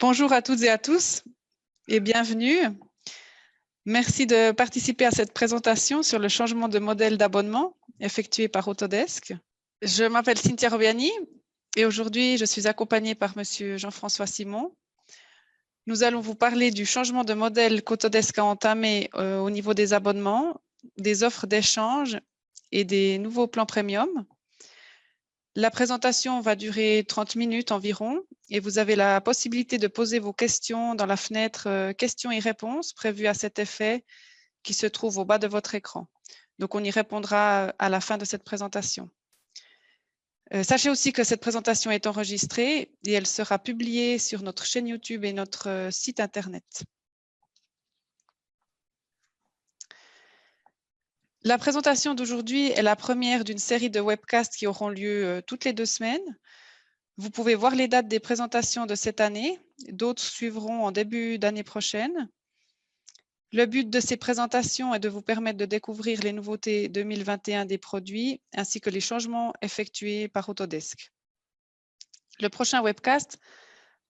Bonjour à toutes et à tous et bienvenue. Merci de participer à cette présentation sur le changement de modèle d'abonnement effectué par Autodesk. Je m'appelle Cynthia Robiani et aujourd'hui je suis accompagnée par Monsieur Jean-François Simon. Nous allons vous parler du changement de modèle qu'Autodesk a entamé au niveau des abonnements, des offres d'échange et des nouveaux plans premium. La présentation va durer 30 minutes environ et vous avez la possibilité de poser vos questions dans la fenêtre questions et réponses prévue à cet effet qui se trouve au bas de votre écran. Donc, on y répondra à la fin de cette présentation. Sachez aussi que cette présentation est enregistrée et elle sera publiée sur notre chaîne YouTube et notre site Internet. La présentation d'aujourd'hui est la première d'une série de webcasts qui auront lieu toutes les 2 semaines. Vous pouvez voir les dates des présentations de cette année. D'autres suivront en début d'année prochaine. Le but de ces présentations est de vous permettre de découvrir les nouveautés 2021 des produits ainsi que les changements effectués par Autodesk. Le prochain webcast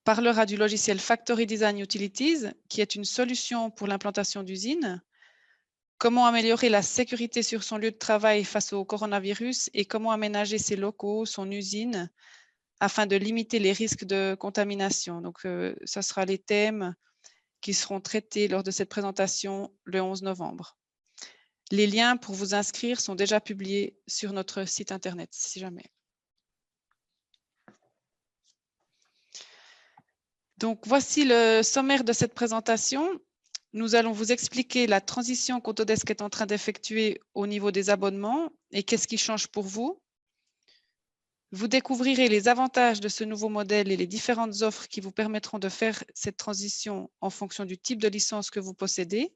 parlera du logiciel Factory Design Utilities, qui est une solution pour l'implantation d'usines. Comment améliorer la sécurité sur son lieu de travail face au coronavirus et comment aménager ses locaux, son usine, afin de limiter les risques de contamination. Donc, ce sera les thèmes qui seront traités lors de cette présentation le 11 novembre. Les liens pour vous inscrire sont déjà publiés sur notre site Internet, si jamais. Donc, voici le sommaire de cette présentation. Nous allons vous expliquer la transition qu'Autodesk est en train d'effectuer au niveau des abonnements et qu'est-ce qui change pour vous. Vous découvrirez les avantages de ce nouveau modèle et les différentes offres qui vous permettront de faire cette transition en fonction du type de licence que vous possédez.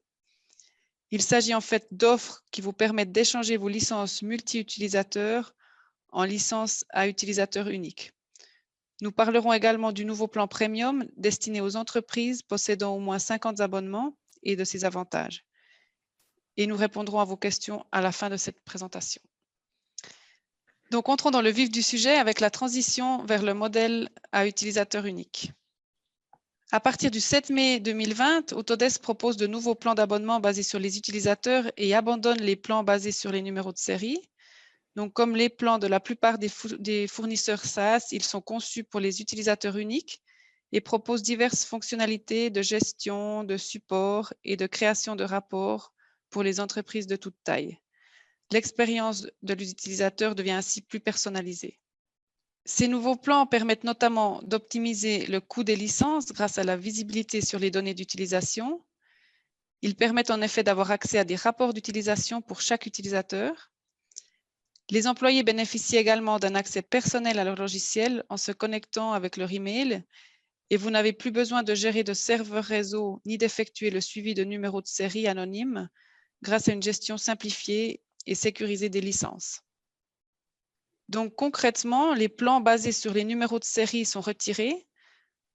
Il s'agit en fait d'offres qui vous permettent d'échanger vos licences multi-utilisateurs en licences à utilisateur unique. Nous parlerons également du nouveau plan Premium destiné aux entreprises possédant au moins 50 abonnements et de ses avantages. Et nous répondrons à vos questions à la fin de cette présentation. Donc, entrons dans le vif du sujet avec la transition vers le modèle à utilisateur unique. À partir du 7 mai 2020, Autodesk propose de nouveaux plans d'abonnement basés sur les utilisateurs et abandonne les plans basés sur les numéros de série. Donc, comme les plans de la plupart des fournisseurs SaaS, ils sont conçus pour les utilisateurs uniques et proposent diverses fonctionnalités de gestion, de support et de création de rapports pour les entreprises de toute taille. L'expérience de l'utilisateur devient ainsi plus personnalisée. Ces nouveaux plans permettent notamment d'optimiser le coût des licences grâce à la visibilité sur les données d'utilisation. Ils permettent en effet d'avoir accès à des rapports d'utilisation pour chaque utilisateur. Les employés bénéficient également d'un accès personnel à leur logiciel en se connectant avec leur email et vous n'avez plus besoin de gérer de serveurs réseau ni d'effectuer le suivi de numéros de série anonymes grâce à une gestion simplifiée et sécurisée des licences. Donc concrètement, les plans basés sur les numéros de série sont retirés.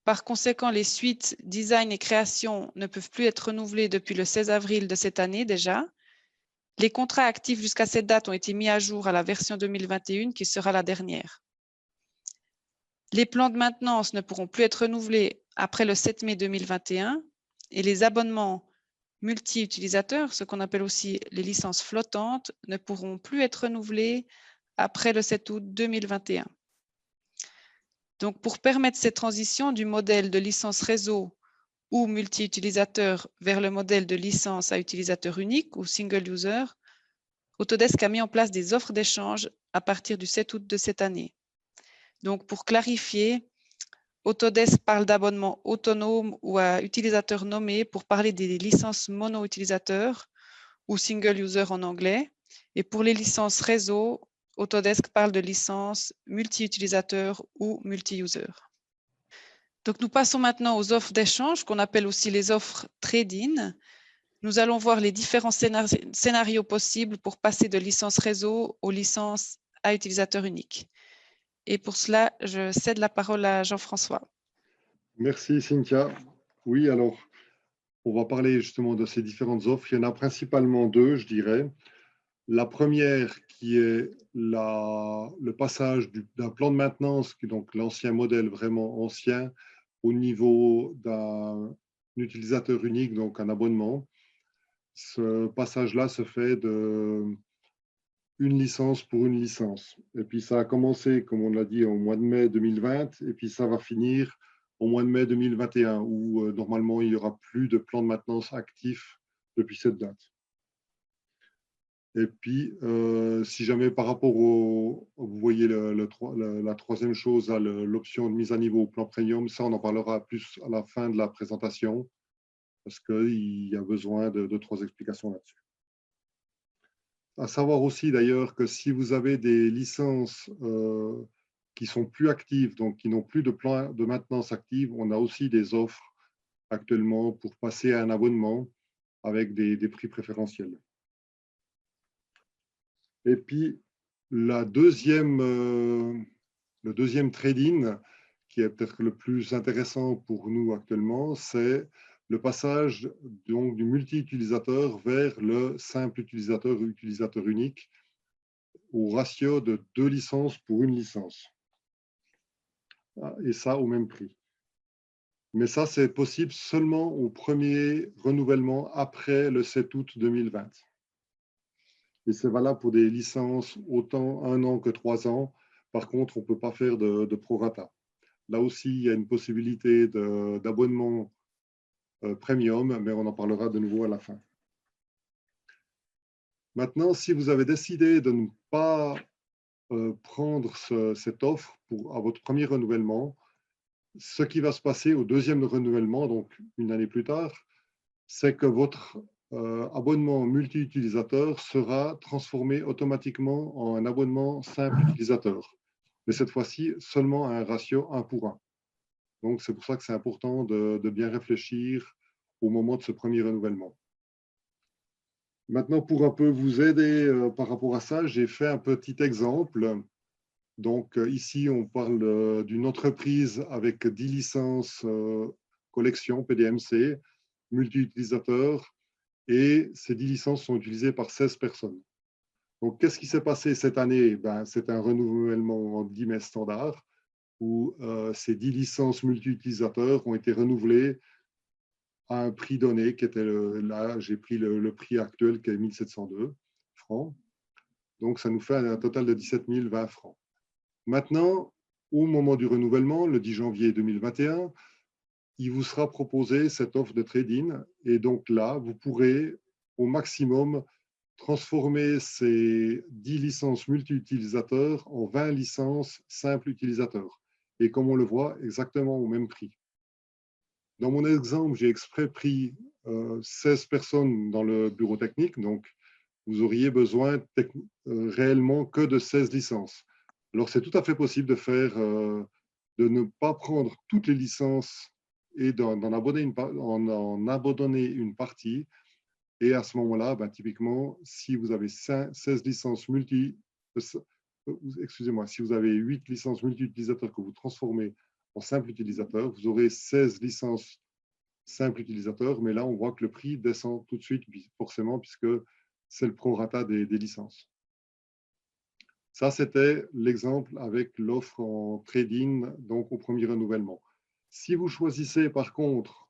Par conséquent, les suites design et création ne peuvent plus être renouvelées depuis le 16 avril de cette année déjà. Les contrats actifs jusqu'à cette date ont été mis à jour à la version 2021 qui sera la dernière. Les plans de maintenance ne pourront plus être renouvelés après le 7 mai 2021 et les abonnements multi-utilisateurs, ce qu'on appelle aussi les licences flottantes, ne pourront plus être renouvelés après le 7 août 2021. Donc, pour permettre cette transition du modèle de licence réseau ou multi-utilisateur vers le modèle de licence à utilisateur unique ou single user, Autodesk a mis en place des offres d'échange à partir du 7 août de cette année. Donc, pour clarifier, Autodesk parle d'abonnement autonome ou à utilisateur nommé pour parler des licences mono-utilisateurs ou single user en anglais. Et pour les licences réseau, Autodesk parle de licences multi-utilisateur ou multi-user. Donc, nous passons maintenant aux offres d'échange qu'on appelle aussi les offres trade-in. Nous allons voir les différents scénarios possibles pour passer de licence réseau aux licences à utilisateur unique. Et pour cela, je cède la parole à Jean-François. Merci Cynthia. Oui, alors, on va parler justement de ces différentes offres. Il y en a principalement deux, je dirais. La première qui est le passage d'un plan de maintenance, qui est donc l'ancien modèle vraiment ancien, au niveau d'un utilisateur unique, donc un abonnement. Ce passage-là se fait de une licence pour une licence. Et puis ça a commencé, comme on l'a dit, au mois de mai 2020, et puis ça va finir au mois de mai 2021, où normalement il n'y aura plus de plan de maintenance actif depuis cette date. Et puis, si jamais par rapport au, vous voyez la troisième chose, l'option de mise à niveau au plan premium, ça on en parlera plus à la fin de la présentation, parce qu'il y a besoin de 3 explications là-dessus. À savoir aussi d'ailleurs que si vous avez des licences qui sont plus actives, donc qui n'ont plus de plan de maintenance active, on a aussi des offres actuellement pour passer à un abonnement avec des prix préférentiels. Et puis, le deuxième trade-in, qui est peut-être le plus intéressant pour nous actuellement, c'est le passage donc, du multi-utilisateur vers le simple utilisateur ou utilisateur unique au ratio de 2 licences pour une licence. Et ça au même prix. Mais ça, c'est possible seulement au premier renouvellement après le 7 août 2020. Et c'est valable pour des licences autant 1 an que 3 ans. Par contre, on ne peut pas faire de prorata. Là aussi, il y a une possibilité d'abonnement premium, mais on en parlera de nouveau à la fin. Maintenant, si vous avez décidé de ne pas prendre cette offre à votre premier renouvellement, ce qui va se passer au deuxième renouvellement, donc une année plus tard, c'est que votre abonnement multi-utilisateur sera transformé automatiquement en un abonnement simple utilisateur. Mais cette fois-ci, seulement à un ratio 1 pour 1. Donc, c'est pour ça que c'est important de bien réfléchir au moment de ce premier renouvellement. Maintenant, pour un peu vous aider par rapport à ça, j'ai fait un petit exemple. Donc, ici, on parle d'une entreprise avec 10 licences collection PDMC, multi-utilisateurs, et ces 10 licences sont utilisées par 16 personnes. Donc, qu'est-ce qui s'est passé cette année? C'est un renouvellement en guillemets standard, où ces 10 licences multi-utilisateurs ont été renouvelées à un prix donné, qui était là, j'ai pris le prix actuel qui est 1702 francs. Donc, ça nous fait un total de 17 020 francs. Maintenant, au moment du renouvellement, le 10 janvier 2021, il vous sera proposé cette offre de trade-in. Et donc là, vous pourrez au maximum transformer ces 10 licences multi-utilisateurs en 20 licences simples utilisateurs. Et comme on le voit, exactement au même prix. Dans mon exemple, j'ai exprès pris 16 personnes dans le bureau technique, donc vous auriez besoin réellement que de 16 licences. Alors, c'est tout à fait possible de ne pas prendre toutes les licences et d'en abandonner une partie. Et à ce moment-là, typiquement, si vous avez 16 licences excusez-moi, si vous avez 8 licences multi-utilisateurs que vous transformez en simple utilisateur, vous aurez 16 licences simple utilisateur, mais là, on voit que le prix descend tout de suite, forcément, puisque c'est le prorata des licences. Ça, c'était l'exemple avec l'offre en trade-in, donc au premier renouvellement. Si vous choisissez, par contre,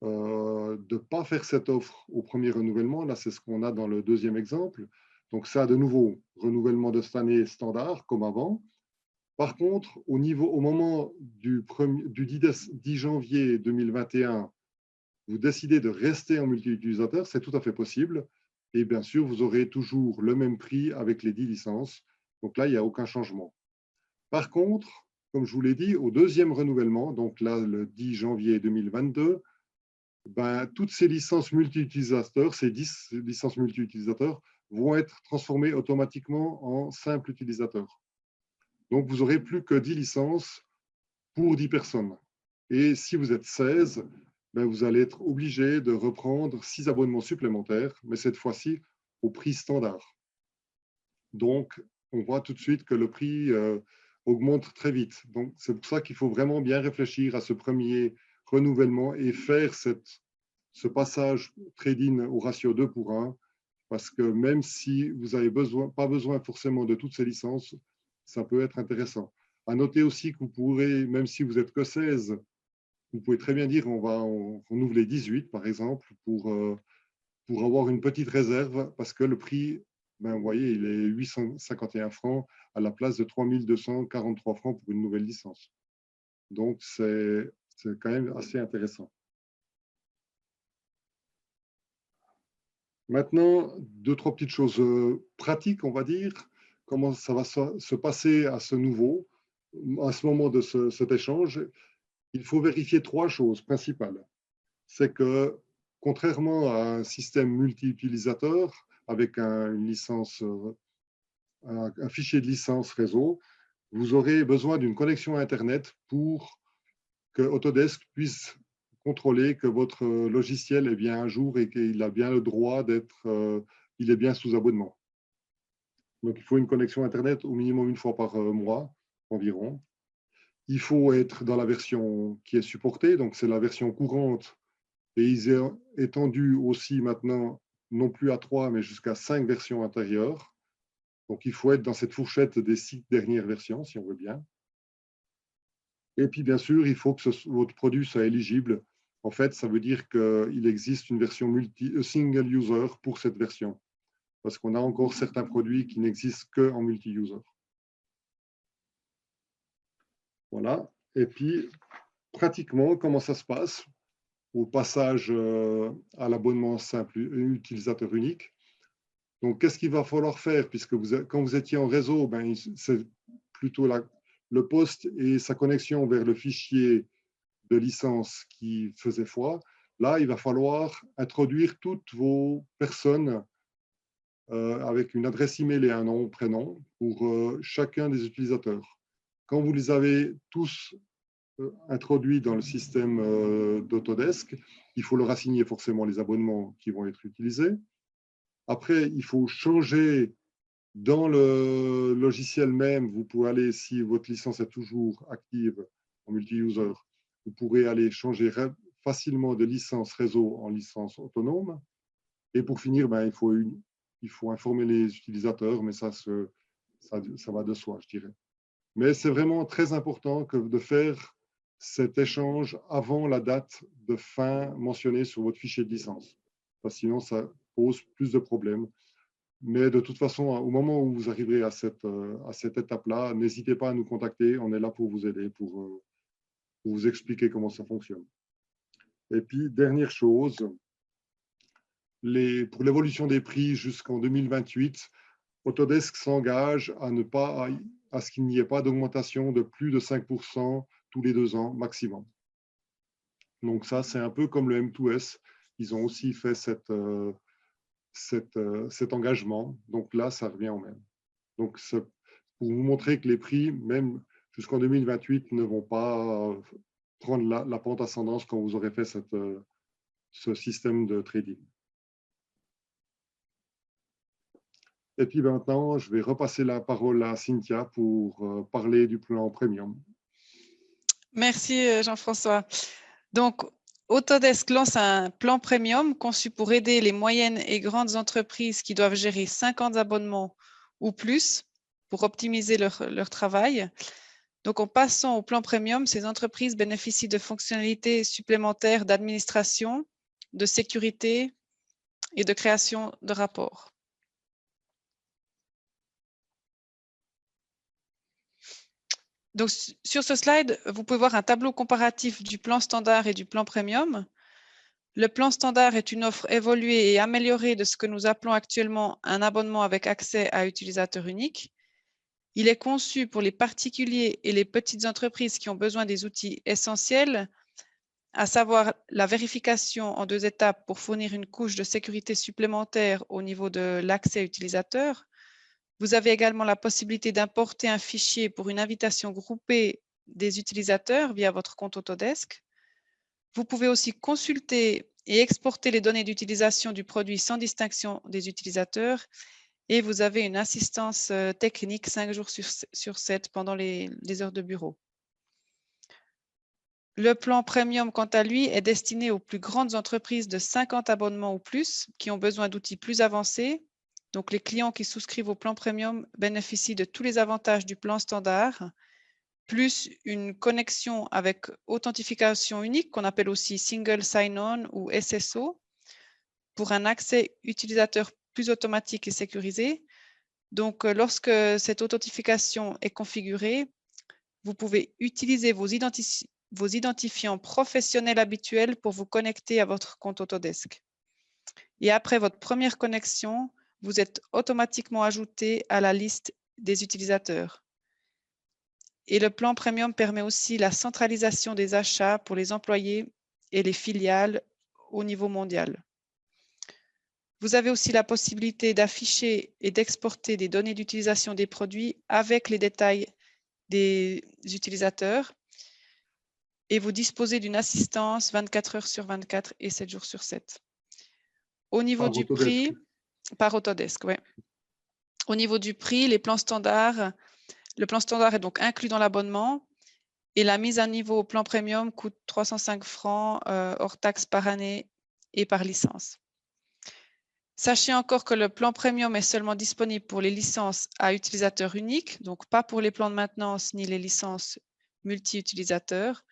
de ne pas faire cette offre au premier renouvellement, là, c'est ce qu'on a dans le deuxième exemple. Donc, ça, de nouveau, renouvellement de cette année standard, comme avant. Par contre, au moment du 10 janvier 2021, vous décidez de rester en multi-utilisateur, c'est tout à fait possible. Et bien sûr, vous aurez toujours le même prix avec les 10 licences. Donc là, il n'y a aucun changement. Par contre, comme je vous l'ai dit, au deuxième renouvellement, donc là, le 10 janvier 2022, toutes ces licences multi-utilisateurs, ces 10 licences multi-utilisateurs, vont être transformées automatiquement en simple utilisateur. Donc, vous n'aurez plus que 10 licences pour 10 personnes. Et si vous êtes 16, vous allez être obligé de reprendre 6 abonnements supplémentaires, mais cette fois-ci au prix standard. Donc, on voit tout de suite que le prix augmente très vite. Donc, c'est pour ça qu'il faut vraiment bien réfléchir à ce premier renouvellement et faire ce passage trade-in au ratio 2 pour 1, parce que même si vous n'avez pas besoin forcément de toutes ces licences, ça peut être intéressant. À noter aussi que vous pourrez, même si vous n'êtes que 16, vous pouvez très bien dire on va en renouveler 18, par exemple, pour avoir une petite réserve, parce que le prix, ben, vous voyez, il est 851 francs à la place de 3243 francs pour une nouvelle licence. Donc, c'est quand même assez intéressant. Maintenant, deux, trois petites choses pratiques, on va dire. Comment ça va se passer à ce moment de cet échange. Il faut vérifier trois choses principales. C'est que, contrairement à un système multi-utilisateur avec une licence, un fichier de licence réseau, vous aurez besoin d'une connexion Internet pour que Autodesk puisse contrôler que votre logiciel est bien à jour et qu'il a bien le droit il est bien sous abonnement. Donc, il faut une connexion Internet au minimum une fois par mois environ. Il faut être dans la version qui est supportée, donc c'est la version courante. Et ils ont étendu aussi maintenant, non plus à 3, mais jusqu'à 5 versions intérieures. Donc, il faut être dans cette fourchette des 6 dernières versions, si on veut bien. Et puis, bien sûr, il faut que votre produit soit éligible. En fait, ça veut dire qu'il existe une version single user pour cette version. Parce qu'on a encore certains produits qui n'existent qu'en multi-user. Voilà. Et puis, pratiquement, comment ça se passe au passage à l'abonnement simple utilisateur unique. Donc, qu'est-ce qu'il va falloir faire, puisque quand vous étiez en réseau, ben, c'est plutôt le poste et sa connexion vers le fichier de licence qui faisait foi. Là, il va falloir introduire toutes vos personnes avec une adresse email et un nom, prénom pour chacun des utilisateurs. Quand vous les avez tous introduits dans le système d'Autodesk, il faut leur assigner forcément les abonnements qui vont être utilisés. Après, il faut changer dans le logiciel même. Vous pouvez aller, si votre licence est toujours active en multi-user, vous pourrez aller changer facilement de licence réseau en licence autonome. Et pour finir, ben, il faut informer les utilisateurs, mais ça va de soi, je dirais. Mais c'est vraiment très important de faire cet échange avant la date de fin mentionnée sur votre fichier de licence. Parce que sinon, ça pose plus de problèmes. Mais de toute façon, au moment où vous arriverez à cette étape-là, n'hésitez pas à nous contacter. On est là pour vous aider, pour vous expliquer comment ça fonctionne. Et puis, dernière chose, pour l'évolution des prix jusqu'en 2028, Autodesk s'engage à ce qu'il n'y ait pas d'augmentation de plus de 5% tous les 2 ans maximum. Donc ça, c'est un peu comme le M2S. Ils ont aussi fait cet engagement. Donc là, ça revient au même. Donc, pour vous montrer que les prix, même jusqu'en 2028, ne vont pas prendre la pente ascendante quand vous aurez fait ce système de trading. Et puis maintenant, je vais repasser la parole à Cynthia pour parler du plan premium. Merci Jean-François. Donc, Autodesk lance un plan premium conçu pour aider les moyennes et grandes entreprises qui doivent gérer 50 abonnements ou plus pour optimiser leur travail. Donc, en passant au plan premium, ces entreprises bénéficient de fonctionnalités supplémentaires d'administration, de sécurité et de création de rapports. Donc, sur ce slide, vous pouvez voir un tableau comparatif du plan standard et du plan premium. Le plan standard est une offre évoluée et améliorée de ce que nous appelons actuellement un abonnement avec accès à utilisateur unique. Il est conçu pour les particuliers et les petites entreprises qui ont besoin des outils essentiels, à savoir la vérification en 2 étapes pour fournir une couche de sécurité supplémentaire au niveau de l'accès utilisateur. Vous avez également la possibilité d'importer un fichier pour une invitation groupée des utilisateurs via votre compte Autodesk. Vous pouvez aussi consulter et exporter les données d'utilisation du produit sans distinction des utilisateurs. Et vous avez une assistance technique 5 jours sur 7 pendant les heures de bureau. Le plan Premium, quant à lui, est destiné aux plus grandes entreprises de 50 abonnements ou plus qui ont besoin d'outils plus avancés. Donc, les clients qui souscrivent au plan Premium bénéficient de tous les avantages du plan standard, plus une connexion avec authentification unique, qu'on appelle aussi Single Sign-On ou SSO, pour un accès utilisateur plus automatique et sécurisé. Donc, lorsque cette authentification est configurée, vous pouvez utiliser vos identifiants professionnels habituels pour vous connecter à votre compte Autodesk. Et après votre première connexion, vous êtes automatiquement ajouté à la liste des utilisateurs. Et le plan Premium permet aussi la centralisation des achats pour les employés et les filiales au niveau mondial. Vous avez aussi la possibilité d'afficher et d'exporter des données d'utilisation des produits avec les détails des utilisateurs et vous disposez d'une assistance 24 heures sur 24 et 7 jours sur 7. Au niveau du prix, par Autodesk, ouais. Au niveau du prix, le plan standard est donc inclus dans l'abonnement et la mise à niveau au plan premium coûte 305 francs hors taxes par année et par licence. Sachez encore que le plan premium est seulement disponible pour les licences à utilisateur unique, donc pas pour les plans de maintenance ni les licences multi-utilisateurs.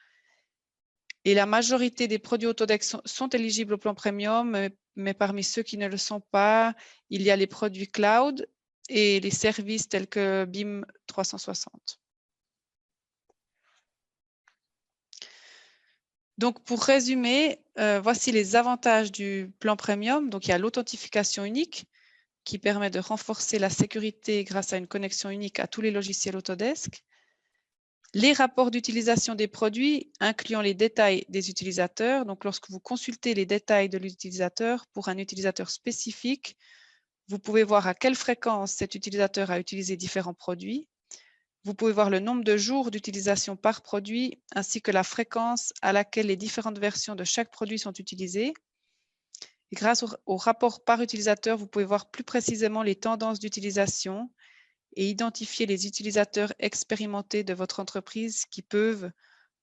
Et la majorité des produits Autodesk sont éligibles au plan premium, mais parmi ceux qui ne le sont pas, il y a les produits cloud et les services tels que BIM 360. Donc, pour résumer, voici les avantages du plan premium. Donc, il y a l'authentification unique qui permet de renforcer la sécurité grâce à une connexion unique à tous les logiciels Autodesk. Les rapports d'utilisation des produits, incluant les détails des utilisateurs. Donc, lorsque vous consultez les détails de l'utilisateur pour un utilisateur spécifique, vous pouvez voir à quelle fréquence cet utilisateur a utilisé différents produits. Vous pouvez voir le nombre de jours d'utilisation par produit, ainsi que la fréquence à laquelle les différentes versions de chaque produit sont utilisées. Et grâce au rapport par utilisateur, vous pouvez voir plus précisément les tendances d'utilisation et identifier les utilisateurs expérimentés de votre entreprise qui peuvent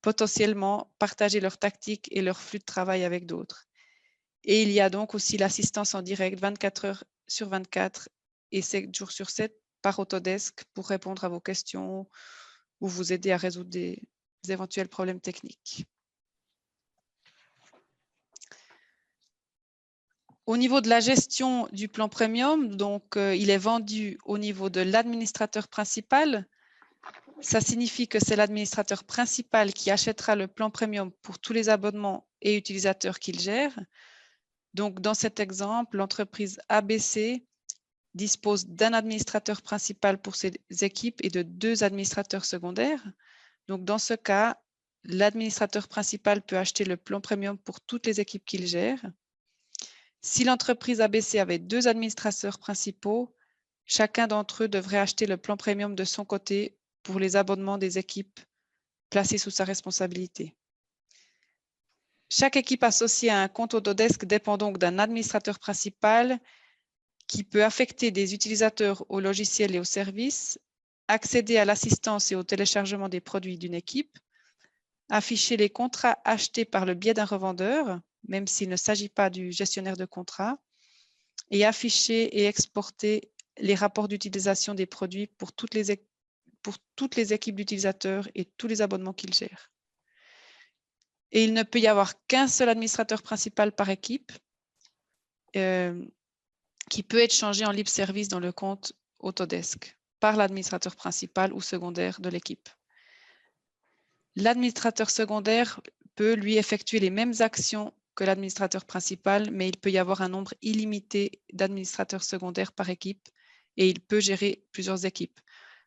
potentiellement partager leurs tactiques et leur flux de travail avec d'autres. Et il y a donc aussi l'assistance en direct 24 heures sur 24 et 7 jours sur 7 par Autodesk pour répondre à vos questions ou vous aider à résoudre des éventuels problèmes techniques. Au niveau de la gestion du plan Premium, donc il est vendu au niveau de l'administrateur principal. Ça signifie que c'est l'administrateur principal qui achètera le plan Premium pour tous les abonnements et utilisateurs qu'il gère. Donc, dans cet exemple, l'entreprise ABC dispose d'un administrateur principal pour ses équipes et de 2 administrateurs secondaires. Donc, dans ce cas, l'administrateur principal peut acheter le plan Premium pour toutes les équipes qu'il gère. Si l'entreprise ABC avait 2 administrateurs principaux, chacun d'entre eux devrait acheter le plan Premium de son côté pour les abonnements des équipes placées sous sa responsabilité. Chaque équipe associée à un compte Autodesk dépend donc d'un administrateur principal qui peut affecter des utilisateurs au logiciel et aux services, accéder à l'assistance et au téléchargement des produits d'une équipe, afficher les contrats achetés par le biais d'un revendeur, même s'il ne s'agit pas du gestionnaire de contrat, et afficher et exporter les rapports d'utilisation des produits pour toutes les équipes d'utilisateurs et tous les abonnements qu'ils gèrent. Et il ne peut y avoir qu'un seul administrateur principal par équipe qui peut être changé en libre service dans le compte Autodesk par l'administrateur principal ou secondaire de l'équipe. L'administrateur secondaire peut, lui, effectuer les mêmes actions que l'administrateur principal, mais il peut y avoir un nombre illimité d'administrateurs secondaires par équipe et il peut gérer plusieurs équipes.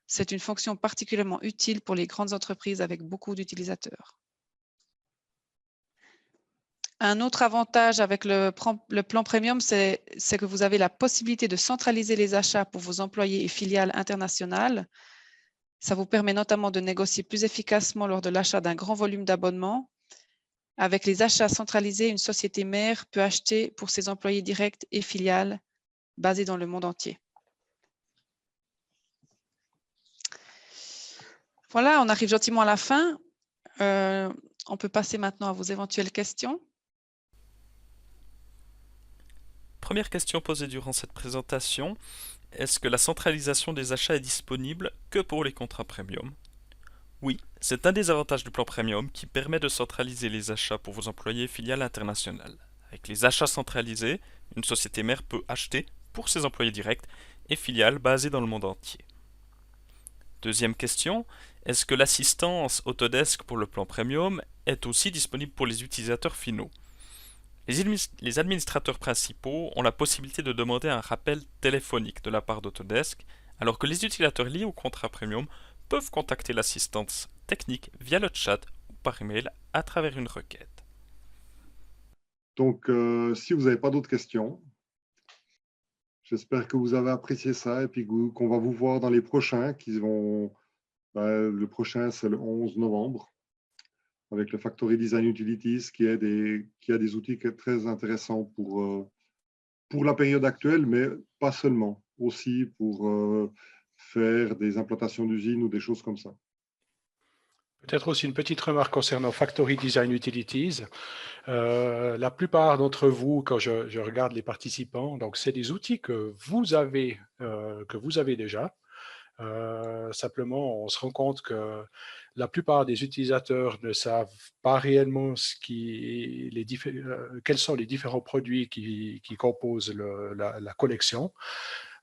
C'est une fonction particulièrement utile pour les grandes entreprises avec beaucoup d'utilisateurs. Un autre avantage avec le plan Premium, c'est que vous avez la possibilité de centraliser les achats pour vos employés et filiales internationales. Ça vous permet notamment de négocier plus efficacement lors de l'achat d'un grand volume d'abonnements. Avec les achats centralisés, une société mère peut acheter pour ses employés directs et filiales basés dans le monde entier. Voilà, on arrive gentiment à la fin. On peut passer maintenant à vos éventuelles questions. Première question posée durant cette présentation, est-ce que la centralisation des achats est disponible que pour les contrats premium? Oui, c'est un des avantages du plan Premium qui permet de centraliser les achats pour vos employés filiales internationales. Avec les achats centralisés, une société mère peut acheter pour ses employés directs et filiales basées dans le monde entier. Deuxième question, est-ce que l'assistance Autodesk pour le plan Premium est aussi disponible pour les utilisateurs finaux? Les administrateurs principaux ont la possibilité de demander un rappel téléphonique de la part d'Autodesk, alors que les utilisateurs liés au contrat Premium peuvent contacter l'assistance technique via le chat ou par email à travers une requête. Donc, si vous n'avez pas d'autres questions, j'espère que vous avez apprécié ça et puis qu'on va vous voir dans les prochains qui vont. Le prochain, c'est le 11 novembre avec le Factory Design Utilities qui a des outils très intéressants pour la période actuelle, mais pas seulement, aussi pour faire des implantations d'usines ou des choses comme ça. Peut-être aussi une petite remarque concernant Factory Design Utilities. La plupart d'entre vous, quand je regarde les participants, donc c'est des outils que vous avez déjà. Simplement, on se rend compte que la plupart des utilisateurs ne savent pas réellement quels sont les différents produits qui composent la collection.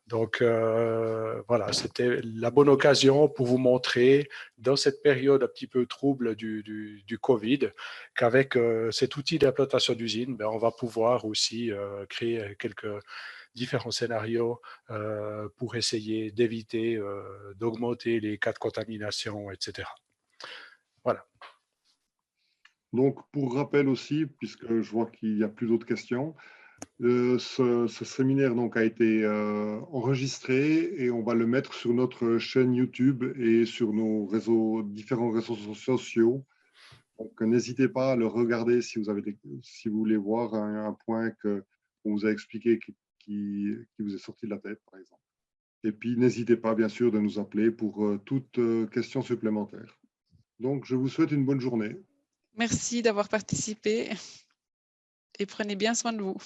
Donc, voilà, c'était la bonne occasion pour vous montrer, dans cette période un petit peu trouble du Covid, qu'avec cet outil d'implantation d'usine, on va pouvoir aussi créer quelques différents scénarios pour essayer d'éviter, d'augmenter les cas de contamination, etc. Voilà. Donc, pour rappel aussi, puisque je vois qu'il n'y a plus d'autres questions, ce séminaire donc, a été enregistré et on va le mettre sur notre chaîne YouTube et sur nos différents réseaux sociaux. Donc, n'hésitez pas à le regarder si vous voulez voir un point qu'on vous a expliqué qui vous est sorti de la tête, par exemple. Et puis, n'hésitez pas, bien sûr, de nous appeler pour toute question supplémentaire. Donc, je vous souhaite une bonne journée. Merci d'avoir participé et prenez bien soin de vous.